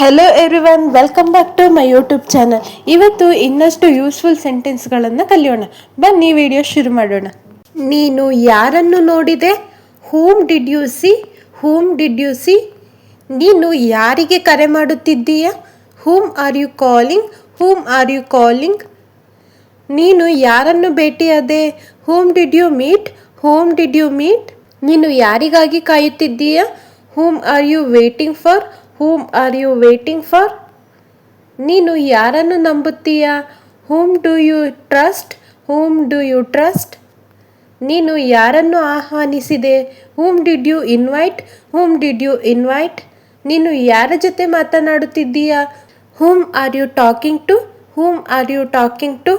Hello everyone, welcome back to my YouTube channel. ಇವತ್ತು ಇನ್ನಷ್ಟು useful ಸೆಂಟೆನ್ಸ್ಗಳನ್ನು ಕಲಿಯೋಣ. ಬನ್ನಿ ವಿಡಿಯೋ ಶುರು ಮಾಡೋಣ. ನೀನು ಯಾರನ್ನು ನೋಡಿದೆ? Whom did you see? Whom did you see? ನೀನು ಯಾರಿಗೆ ಕರೆ ಮಾಡುತ್ತಿದ್ದೀಯಾ? Whom are you calling? Whom are you calling? ನೀನು ಯಾರನ್ನು ಭೇಟಿಯಾದೆ? Whom did you meet? Whom did you meet? ನೀನು ಯಾರಿಗಾಗಿ ಕಾಯುತ್ತಿದ್ದೀಯಾ? Whom are you waiting for? Whom are you waiting for? ನೀನು ಯಾರನ್ನು ನಂಬುತ್ತೀಯಾ? Whom do you trust? Whom do you trust? ನೀನು ಯಾರನ್ನು ಆಹ್ವಾನಿಸಿದೆ? Whom did you invite? Whom did you invite? ನೀನು ಯಾರ ಜೊತೆ ಮಾತನಾಡುತ್ತಿದ್ದೀಯಾ? Whom are you talking to? Whom are you talking to?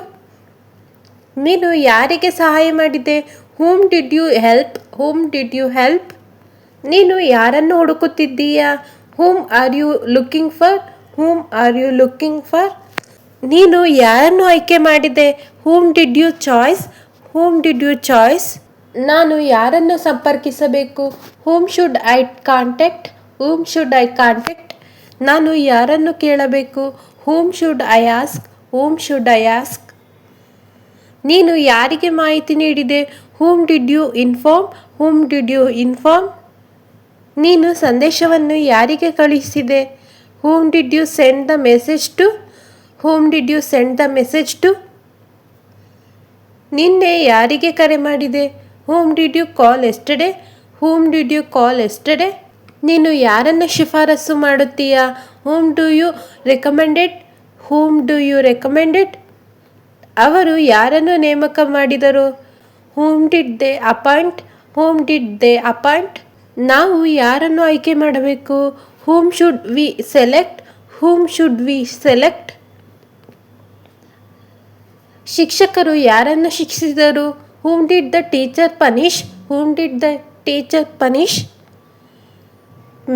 ನೀನು ಯಾರಿಗೆ ಸಹಾಯ ಮಾಡಿದೆ? Whom did you help? Whom did you help? ನೀನು ಯಾರನ್ನು ಹುಡುಕುತ್ತಿದ್ದೀಯಾ? Whom are you looking for? Whom are you looking for? ನೀನು ಯಾರನ್ನು ಆಯ್ಕೆ ಮಾಡಿದೆ? Whom did you choice? Whom did you choice? ನಾನು ಯಾರನ್ನು ಸಂಪರ್ಕಿಸಬೇಕು? Whom should I contact? Whom should I contact? ನಾನು ಯಾರನ್ನು ಕೇಳಬೇಕು? Whom should I ask? Whom should I ask? ನೀನು ಯಾರಿಗೆ ಮಾಹಿತಿ ನೀಡಿದೆ? Whom did you inform? Whom did you inform? ನೀನು ಸಂದೇಶವನ್ನು ಯಾರಿಗೆ ಕಳುಹಿಸಿದೆ? Whom did you send the message to? Whom did you send the message to? ನಿನ್ನೆ ಯಾರಿಗೆ ಕರೆ ಮಾಡಿದೆ? Whom did you call yesterday? Whom did you call yesterday? ನೀನು ಯಾರನ್ನು ಶಿಫಾರಸು ಮಾಡುತ್ತೀಯಾ? Whom do you recommended? Whom do you recommended? ಅವರು ಯಾರನ್ನು ನೇಮಕ ಮಾಡಿದರು? Whom did they appoint? Whom did they appoint? ನಾವು ಯಾರನ್ನು ಆಯ್ಕೆ ಮಾಡಬೇಕು? Whom should we select? Whom should we select? ಶಿಕ್ಷಕರು ಯಾರನ್ನು ಶಿಕ್ಷಿಸಿದರು? Whom did the teacher punish? Whom did the teacher punish?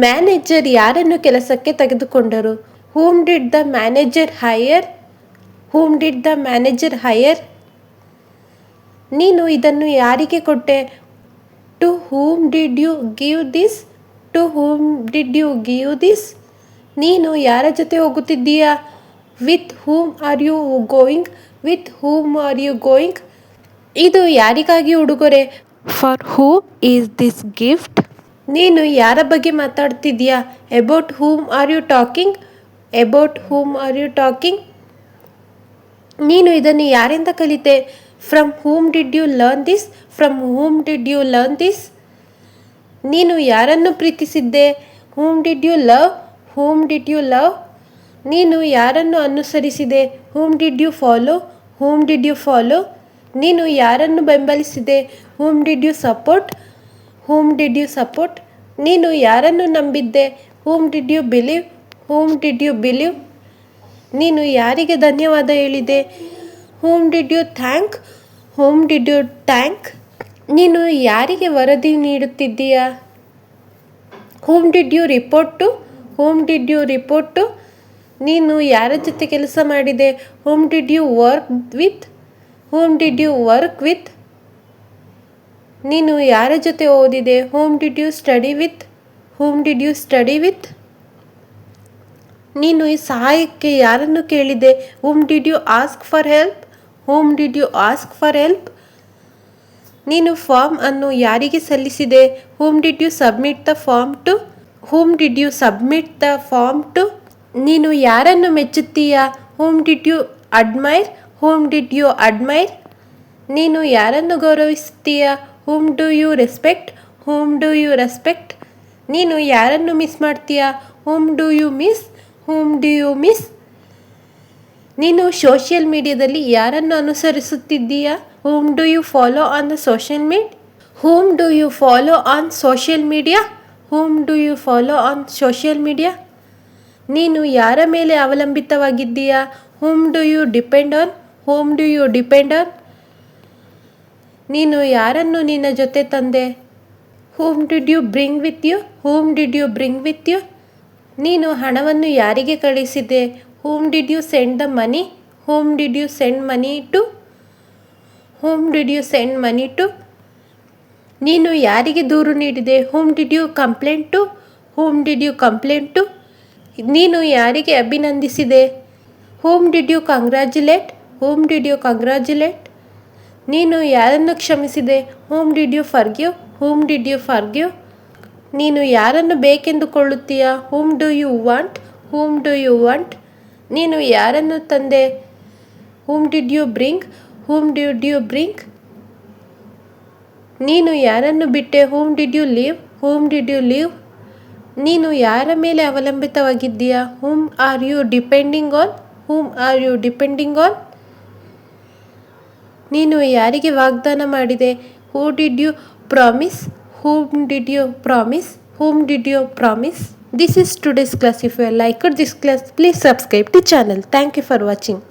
Manager ಯಾರನ್ನು ಕೆಲಸಕ್ಕೆ ತೆಗೆದುಕೊಂಡರು? Whom did the manager hire? Whom did the manager hire? ನೀನು ಇದನ್ನು ಯಾರಿಗೆ ಕೊಟ್ಟೆ? To whom did you give this? To whom did you give this? ನೀನು ಯಾರ ಜೊತೆ ಹೋಗುತ್ತಿದ್ದೀಯಾ? With whom are you going? With whom are you going? ಇದು ಯಾರಿಗಾಗಿ ಉಡುಗೊರೆ? For whom is this gift? ನೀನು ಯಾರ ಬಗ್ಗೆ ಮಾತಾಡ್ತಿದ್ದೀಯಾ? About whom are you talking? About whom are you talking? ನೀನು ಇದನ್ನು ಯಾರಿಂದ ಕಲಿತೆ? From whom did you learn this? From whom did you learn this? ನೀನು ಯಾರನ್ನು ಪ್ರೀತಿಸಿದ್ದೆ? Whom did you love? Whom did you love? ನೀನು ಯಾರನ್ನು ಅನುಸರಿಸಿದೆ? Whom did you follow? Whom did you follow? ನೀನು ಯಾರನ್ನು ಬೆಂಬಲಿಸಿದೆ? Whom did you support? Whom did you support? ನೀನು ಯಾರನ್ನು ನಂಬಿದ್ದೆ? Whom did you believe? Whom did you believe? ನೀನು ಯಾರಿಗೆ ಧನ್ಯವಾದ ಹೇಳಿದೆ? Whom did you thank? Whom did you thank? ನೀನು ಯಾರಿಗೆ ವರದಿ ನೀಡುತ್ತಿದ್ದೀಯಾ? Whom did you report to? Whom did you report to? ನೀನು ಯಾರ ಜೊತೆ ಕೆಲಸ ಮಾಡಿದೆ? Whom did you work with? Whom did you work with? ನೀನು ಯಾರ ಜೊತೆ ಓದಿದೆ? Whom did you study with? Whom did you study with? ನೀನು ಈ ಸಹಾಯಕ್ಕೆ ಯಾರನ್ನು ಕೇಳಿದೆ? Whom did you ask for help? Whom did you ask for help? ನೀನು ಫಾರ್ಮ್ ಅನ್ನು ಯಾರಿಗೆ ಸಲ್ಲಿಸಿದೆ? Whom did you submit the form to? Whom did you submit the form to? ನೀನು ಯಾರನ್ನು ಮೆಚ್ಚುತ್ತೀಯಾ? Whom did you admire? Whom did you admire? ನೀನು ಯಾರನ್ನು ಗೌರವಿಸುತ್ತೀಯಾ? Whom do you respect? Whom do you respect? ನೀನು ಯಾರನ್ನು ಮಿಸ್ ಮಾಡ್ತೀಯಾ? Whom do you miss? Whom do you miss? ನೀನು ಸೋಷಿಯಲ್ ಮೀಡಿಯಾದಲ್ಲಿ ಯಾರನ್ನು ಅನುಸರಿಸುತ್ತಿದ್ದೀಯಾ? Whom do you follow on the social media? Whom do you follow on social media? Whom do you follow on social media? ನೀನು ಯಾರ ಮೇಲೆ ಅವಲಂಬಿತವಾಗಿದ್ದೀಯಾ? Whom do you depend on? Whom do you depend on? ನೀನು ಯಾರನ್ನು ನಿನ್ನ ಜೊತೆ ತಂದೆ? Whom did you bring with you? Whom did you bring with you? ನೀನು ಹಣವನ್ನು ಯಾರಿಗೆ ಕಳಿಸಿದೆ? Whom did you send the money? Whom did you send money to? Whom did you send money to? ನೀನು ಯಾರಿಗೆ ದೂರು ನೀಡಿದೆ? Whom did you complaint to? Whom did you complaint to? ನೀನು ಯಾರಿಗೆ ಅಭಿನಂದಿಸಿದೆ? Whom did you congratulate? Whom did you congratulate? ನೀನು ಯಾರನ್ನು ಕ್ಷಮಿಸಿದೆ? Whom did you forgive? Whom did you forgive? ನೀನು ಯಾರನ್ನು ಬೇಕೆಂದುಕೊಳ್ಳುತ್ತೀಯಾ? Whom do you want? Whom do you want? ನೀನು ಯಾರನ್ನು ತಂದೆ? Whom did you bring? Whom did you bring? ನೀನು ಯಾರನ್ನು ಬಿಟ್ಟೆ? Whom did you leave? Whom did you leave? ನೀನು ಯಾರ ಮೇಲೆ ಅವಲಂಬಿತವಾಗಿದ್ದೀಯಾ? Whom are you depending on? Whom are you depending on? ನೀನು ಯಾರಿಗೆ ವಾಗ್ದಾನ ಮಾಡಿದೆ? Who did you promise? Whom did you promise? Whom did you promise? This is today's class. If you liked this class, please subscribe to channel. Thank you for watching.